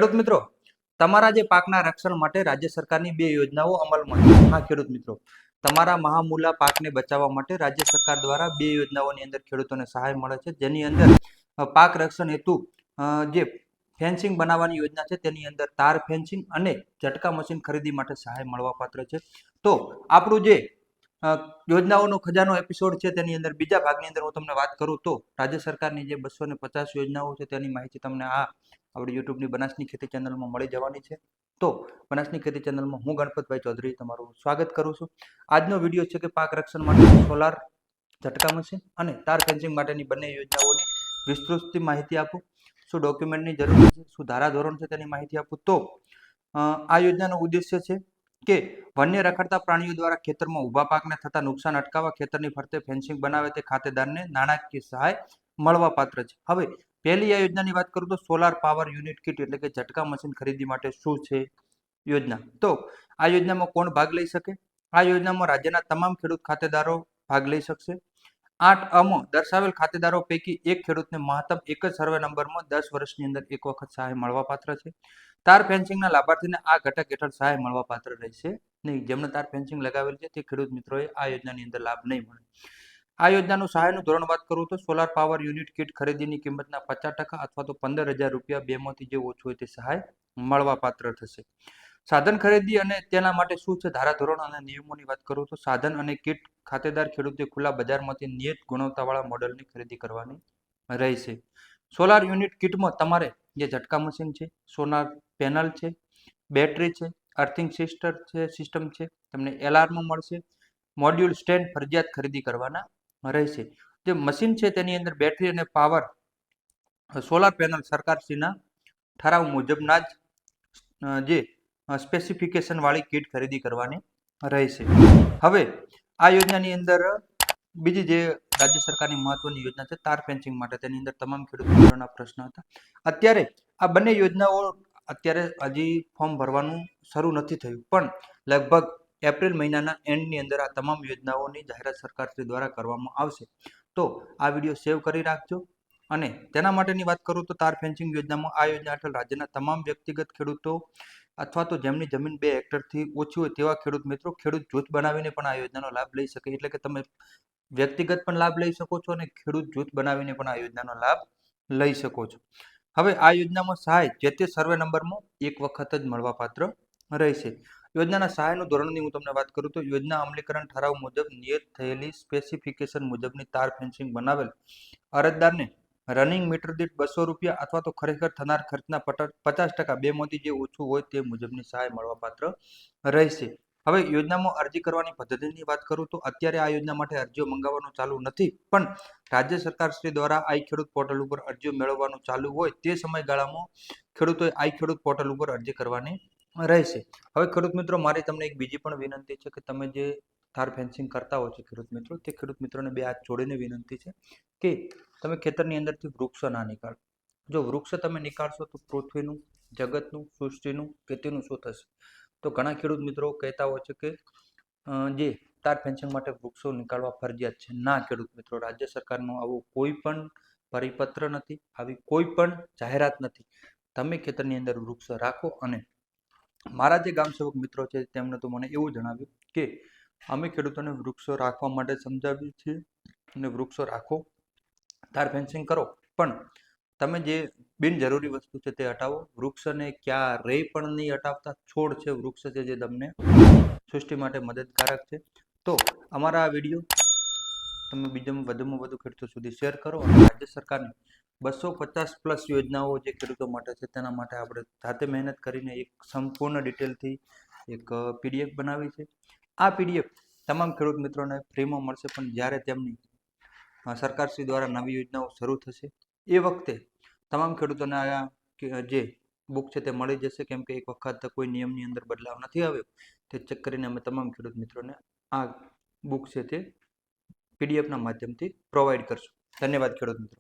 ખેડૂત મિત્રો, તમારા જે પાકના રક્ષણ માટે રાજ્ય સરકારની બે યોજનાઓ અમલમાં છે. હા ખેડૂત મિત્રો, તમારા મહામૂલા પાકને બચાવવા માટે રાજ્ય સરકાર દ્વારા બે યોજનાઓની અંદર ખેડૂતોને સહાય મળે છે. જેની અંદર પાક રક્ષણ હેતુ જે ફેન્સિંગ બનાવવાની યોજના છે તેની અંદર તાર ફેન્સિંગ અને ઝટકા મશીન ખરીદી માટે સહાય મળવાપાત્ર છે. તો આપણું જે યોજનાઓનો ખજાનો એપિસોડ છે તેની અંદર બીજા ભાગની અંદર હું તમને વાત કરું તો રાજ્ય સરકારની જે 250 યોજનાઓ છે તેની માહિતી તમને આપણી યુટ્યુબની બનાસની ખેતી ચેનલમાં મળી જવાની છે. તો બનાસની ખેતી ચેનલમાં હું ગણપતભાઈ ચૌધરી તમારું સ્વાગત કરું છું. આજનો વિડીયો છે કે પાક રક્ષણ માટે સોલાર ઝટકા મશીન અને તાર ફેન્સિંગ માટેની બંને યોજનાઓની વિસ્તૃત માહિતી આપું. શું ડોક્યુમેન્ટની જરૂર છે, શું ધારાધોરણ છે તેની માહિતી આપું. તો આ યોજનાનો ઉદ્દેશ્ય છે કે વન્ય રખડતા પ્રાણીઓ દ્વારા ખેતરમાં ઊભા પાકને થતા નુકસાન અટકાવવા ખેતરની ફરતે ફેન્સિંગ બનાવે તે ખાતેદારને નાણાકીય સહાય મળવા પાત્ર છે. હવે પહેલી આ યોજનાની વાત કરું તો સોલાર પાવર યુનિટ કિટ એટલે કે ઝટકા મશીન ખરીદી માટે શું છે યોજના. તો આ યોજનામાં કોણ ભાગ લઈ શકે? આ યોજનામાં રાજ્યના તમામ ખેડૂત ખાતેદારો ભાગ લઈ શકશે. 8 દર્શાવેલ ખાતેદારો પૈકી એક ખેડૂતને મહત્તમ એક જ સર્વે નંબરમાં 10 વર્ષની અંદર એક વખત સહાય મળવા પાત્ર છે. તાર ફેન્સિંગના લાભાર્થીને આ ઘટક હેઠળ સહાય મળવા પાત્ર રહેશે નહીં. જેમને તાર ફેન્સિંગ લગાવેલ છે તે ખેડૂત મિત્રોએ આ યોજનાની અંદર લાભ નહીં મળે. આ યોજનાનું સહાયનું ધોરણ વાત કરું તો સોલાર પાવર યુનિટ કિટ ખરીદીની કિંમતના 50% અથવા તો 15,000 રૂપિયા બેમાંથી જે ઓછું હોય તે સહાય મળવા પાત્ર થશે. સાધન ખરીદી અને તેના માટે શું છે ધારાધોરણ અને નિયમોની વાત કરું તો સાધન અને કિટ ખાતેદાર ખેડૂતે ખુલ્લા બજારમાંથી નિયત ગુણવત્તાવાળા મોડલની ખરીદી કરવાની રહેશે. સોલાર યુનિટ કિટમાં તમારે જે ઝટકા મશીન છે, સોલાર પેનલ છે, બેટરી છે, અર્થિંગ સિસ્ટમ છે, તમને એલાર્મ મળશે, મોડ્યુલ સ્ટેન્ડ ફરજિયાત ખરીદી કરવાના રહેશે. જે મશીન છે તેની અંદર બેટરી અને પાવર સોલાર પેનલ સરકારશ્રીના ઠરાવ મુજબના જ જે સ્પેસિફિકેશન વાળી કિટ ખરીદી કરવાની રહેશે. હવે આ યોજનાની અંદર બીજી જે રાજ્ય સરકારની મહત્વની યોજના છે તાર ફેન્સિંગ માટે, તેની અંદર તમામ ખેડૂત મિત્રોના પ્રશ્ન હતા. અત્યારે આ બંને યોજનાઓ અત્યારે હજી ફોર્મ ભરવાનું શરૂ નથી થયું, પણ લગભગ એપ્રિલ મહિનાના એન્ડની અંદર આ તમામ યોજનાઓની જાહેરાત સરકારશ્રી દ્વારા કરવામાં આવશે. તો આ વિડીયો સેવ કરી રાખજો. અને તેના માટેની વાત કરું તો તાર ફેન્સિંગ યોજનામાં આ યોજના હેઠળ રાજ્યના તમામ વ્યક્તિગત ખેડૂતો અથવા તો જેમની જમીન 2 હેક્ટરથી ઓછી હોય તેવા ખેડૂત મિત્રો ખેડૂત જૂથ બનાવીને પણ આ યોજનાનો લાભ લઈ શકે. એટલે કે તમે વ્યક્તિગત પણ લાભ લઈ શકો છો અને ખેડૂત જૂથ બનાવીને પણ આ યોજનાનો લાભ લઈ શકો છો. હવે આ યોજનામાં સહાય જે તે સર્વે નંબરમાં એક વખત જ મળવા પાત્ર રહેશે. યોજનાના સહાયનું ધોરણની હું તમને વાત કરું તો યોજના અમલીકરણ ઠરાવ મુજબ નિયત થયેલી સ્પેસિફિકેશન મુજબની તાર ફેન્સિંગ બનાવેલ અરજદારને રનિંગ મીટર દીઠ 200 રૂપિયા અથવા તો ખરેખર થનાર ખર્ચના 50% બેમાંથી જે ઓછું હોય તે મુજબની સહાય મળવા પાત્ર રહેશે. હવે યોજનામાં અરજી કરવાની પદ્ધતિની વાત કરું તો અત્યારે આ યોજના માટે અરજીઓ મંગાવવાનું ચાલુ નથી, પણ રાજ્ય સરકાર શ્રી દ્વારા આઈ ખેડૂત પોર્ટલ ઉપર અરજીઓ મેળવવાનું ચાલુ હોય તે સમયગાળામાં ખેડૂતોએ આઈ ખેડૂત પોર્ટલ ઉપર અરજી કરવાની રહેશે. હવે ખેડૂત મિત્રો, મારી તમને એક બીજી પણ વિનંતી છે કે તમે જે તાર ફેન્સિંગ કરતા હોય છે ખેડૂત મિત્રો, તે ખેડૂત મિત્રોને બે હાથ જોડીને વિનંતી છે કે તમે ખેતરની અંદરથી વૃક્ષો ના નીકાળો. જો વૃક્ષ તમે નીકાળશો તો પૃથ્વીનું, જગતનું, સૃષ્ટિનું, ખેતીનું શું થશે? તો ઘણા ખેડૂત મિત્રો કહેતા હોય છે કે જે તાર ફેન્સિંગ માટે વૃક્ષો નીકાળવા ફરજિયાત છે. ના ખેડૂત મિત્રો, રાજ્ય સરકારનો આવો કોઈ પણ પરિપત્ર નથી, આવી કોઈ પણ જાહેરાત નથી. તમે ખેતરની અંદર વૃક્ષ રાખો. અને મારા જે ગામ સેવક મિત્રો છે તેમણે તો મને એવું જણાવ્યું કે અમે ખેડૂતોને વૃક્ષો રાખવા માટે સમજાવીએ છીએ અને વૃક્ષો રાખો, તાર ફેન્સિંગ કરો, પણ તમે જે બિનજરૂરી વસ્તુ છે તે હટાવો. વૃક્ષને ક્યારેય પણ નહીં હટાવતા. છોડ છે, વૃક્ષ છે જે તમને સૃષ્ટિ માટે મદદકારક છે. તો અમારા આ વિડીયો તમે વધુમાં વધુ ખેડૂતો સુધી શેર કરો અને રાજ્ય સરકારની 250+ યોજનાઓ જે ખેડૂતો માટે છે તેના માટે આપણે જાતે મહેનત કરીને એક સંપૂર્ણ ડિટેલથી એક PDF બનાવી છે. આ PDF તમામ ખેડૂત મિત્રોને ફ્રીમાં મળશે, પણ જ્યારે તેમની સરકારશ્રી દ્વારા નવી યોજનાઓ શરૂ થશે એ વખતે તમામ ખેડૂતોને આ જે બુક છે તે મળી જશે. કેમ કે એક વખત કોઈ નિયમની અંદર બદલાવ નથી આવ્યો તે ચેક કરીને અમે તમામ ખેડૂત મિત્રોને આ બુક છે તે PDFના માધ્યમથી પ્રોવાઈડ કરશું. ધન્યવાદ ખેડૂત મિત્રો.